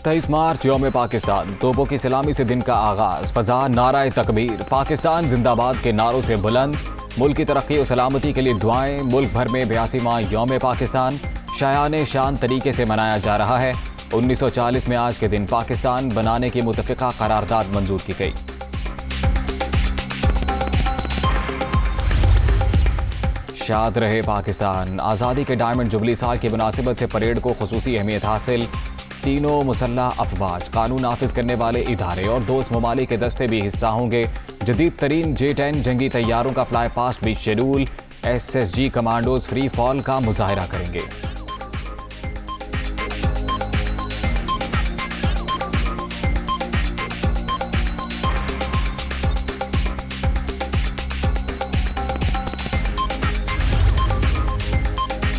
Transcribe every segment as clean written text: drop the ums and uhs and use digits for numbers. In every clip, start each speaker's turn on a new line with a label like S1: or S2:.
S1: 23 मार्च यौम पाकिस्तान, तोपों की सलामी से दिन का आगाज। फजा नाराए तकबीर, पाकिस्तान जिंदाबाद के नारों से बुलंद। मुल्क की तरक्की और सलामती के लिए दुआएं। मुल्क भर में 82वां यौम पाकिस्तान शायाने शान तरीके से मनाया जा रहा है। 1940 में आज के दिन पाकिस्तान बनाने की मुतफ़िक़ा करारदाद मंजूर की गई। शाद रहे पाकिस्तान, आज़ादी के डायमंड जुबली साल की मुनासिबत से परेड को खुसूसी अहमियत हासिल। तीनों मुसल्लह अफवाज, कानून नाफिज करने वाले इदारे और दोस्त ममालिक के दस्ते भी हिस्सा होंगे। जदीद तरीन J-10 जंगी तैयारों का फ्लाई पास्ट भी schedule. SSG commandos free fall का मुजाहरा करेंगे।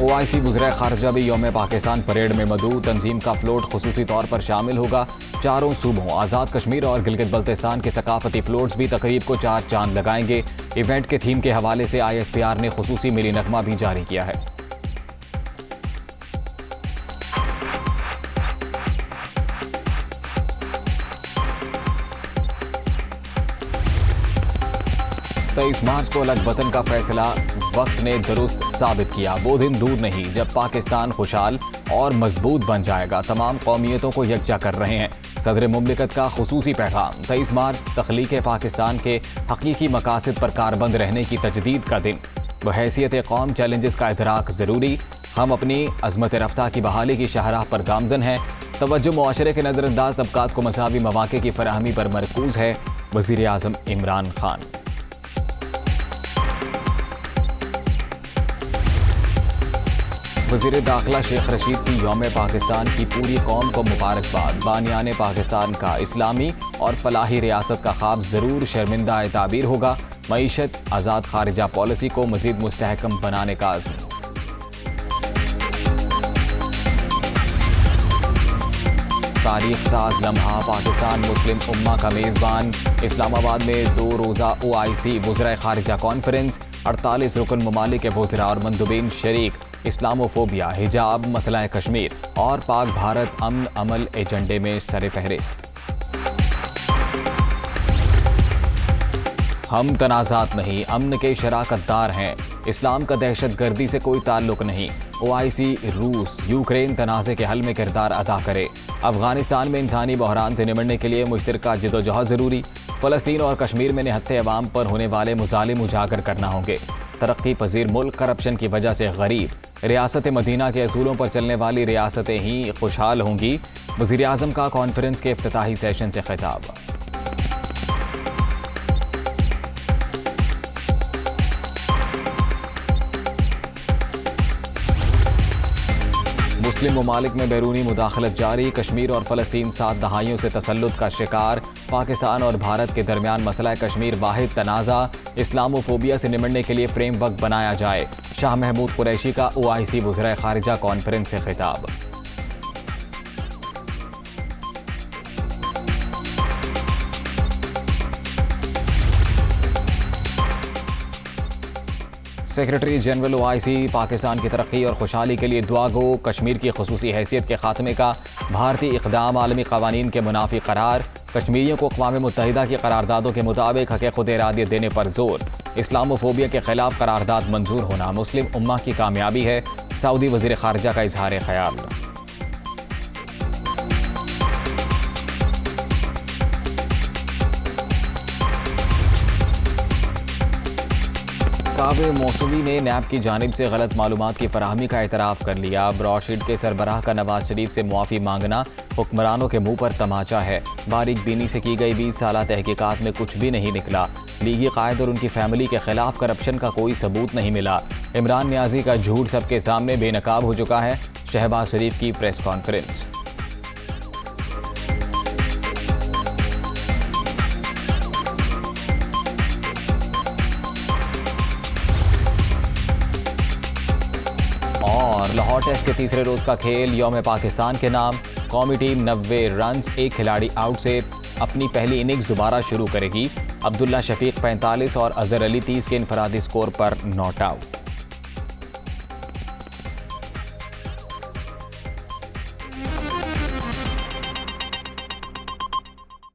S1: OIC वज़ीर ख़ारिजा भी यौम पाकिस्तान परेड में मदऊ। तंजीम का फ्लोट खुसूसी तौर पर शामिल होगा। चारों सूबों आज़ाद कश्मीर और गिलगित बल्तिस्तान के सकाफती फ्लोट्स भी तकरीब को चार चांद लगाएंगे। इवेंट के थीम के हवाले से ISPR ने खुसूसी मिली नगमा भी जारी किया है। तेईस मार्च को अलग वतन का फैसला वक्त ने दुरुस्त साबित किया। वो दिन दूर नहीं जब पाकिस्तान खुशहाल और मजबूत बन जाएगा। तमाम कौमियतों को यकजा कर रहे हैं सदर मुमलिकत का खुसूसी पैगाम। 23 मार्च तख्लीक पाकिस्तान के हकीकी मकासद पर कारबंद रहने की तजदीद का दिन। बहैसियत कौम चैलेंजेस का इदराक ज़रूरी। हम अपनी अज़मत रफ्ता की बहाली की शाहराह पर गामजन हैं। तवज्जो मुआशरे के नज़रअंदाज तबकात को मसावी मौक़े की फराहमी पर मरकूज़ है। वज़ीर आज़म इमरान खान। वज़ीर दाखिला शेख रशीद की यौम पाकिस्तान की पूरी कौम को मुबारकबाद। बानियान पाकिस्तान का इस्लामी और फलाही रियासत का ख्वाब ज़रूर शर्मिंदा ताबीर होगा। मईशत आज़ाद खारिजा पॉलिसी को मज़ीद मुस्तहकम बनाने का अज़्म। तारीख साज लम्हा, पाकिस्तान मुस्लिम उम्मा का मेज़बान। इस्लामाबाद में 2 रोज़ा OIC वज़ीर ख़ारिजा कॉन्फ्रेंस। 48 रुकन ममालिक के वज़रा और मंदुबीन शरीक। इस्लामोफोबिया, हिजाब, मसला कश्मीर और पाक भारत अमन अमल एजेंडे में सर फहरिस्त। हम तनाज़ात नहीं, अमन के शराकतदार हैं। इस्लाम का दहशत गर्दी से कोई ताल्लुक नहीं। OIC रूस यूक्रेन तनाज़े के हल में किरदार अदा करे। अफगानिस्तान में इंसानी बहरान से निमटने के लिए मुश्तरका जदोजहद ज़रूरी। फ़लस्तीन और कश्मीर में निहत्ते अवाम पर होने वाले मुज़ालिम उजागर करना होंगे। तरक्की पजीर मुल्क करप्शन की वजह से गरीब। रियासत मदीना के असूलों पर चलने वाली रियासतें ही खुशहाल होंगी। वज़ीर आज़म का कॉन्फ्रेंस के इफ्तिताही सेशन से खिताब। मुस्लिम ममालिक में बैरूनी मुदाखलत जारी। कश्मीर और फ़लस्तीन 7 दहाइयों से तसल्लुत का शिकार। पाकिस्तान और भारत के दरमियान मसला कश्मीर वाहिद तनाज़ा। इस्लामोफोबिया से निमटने के लिए फ्रेमवर्क बनाया जाए। शाह महमूद कुरैशी का OIC वज़ीर ख़ारिजा कॉन्फ्रेंस से खिताब। सेक्रेटरी जनरल OIC पाकिस्तान की तरक्की और खुशहाली के लिए दुआ गो। कश्मीर की खुसूसी हैसियत के खात्मे का भारतीय इक़दाम आलमी क़वानीन के मुनाफी करार। कश्मीरियों को अक़वाम मुत्तहिदा की करारदादों के मुताबिक हक़ खुद इरादियत देने पर जोर। इस्लामोफोबिया के खिलाफ करारदाद मंजूर होना मुस्लिम उम्मा की कामयाबी है। सऊदी वज़ीर ख़ारिजा का इजहार ख़याल। काबे मौसूमी ने नैब की जानिब से गलत मालूमात की फराहमी का एतराफ़ कर लिया। ब्रॉडशीट के सरबराह का नवाज शरीफ से मुआफ़ी मांगना हुक्मरानों के मुंह पर तमाचा है। बारीक बीनी से की गई 20 साला तहकीकात में कुछ भी नहीं निकला। लीगी कायद और उनकी फैमिली के खिलाफ करप्शन का कोई सबूत नहीं मिला। इमरान नियाजी का झूठ सबके सामने बेनकाब हो चुका है। शहबाज शरीफ की प्रेस कॉन्फ्रेंस। और लाहौर टेस्ट के तीसरे रोज का खेल यौम पाकिस्तान के नाम। कौमी टीम 90 रन, एक खिलाड़ी आउट से अपनी पहली इनिंग्स दोबारा शुरू करेगी। अब्दुल्ला शफीक 45 और अजहर अली 30 के इनफरादी स्कोर पर नॉट आउट।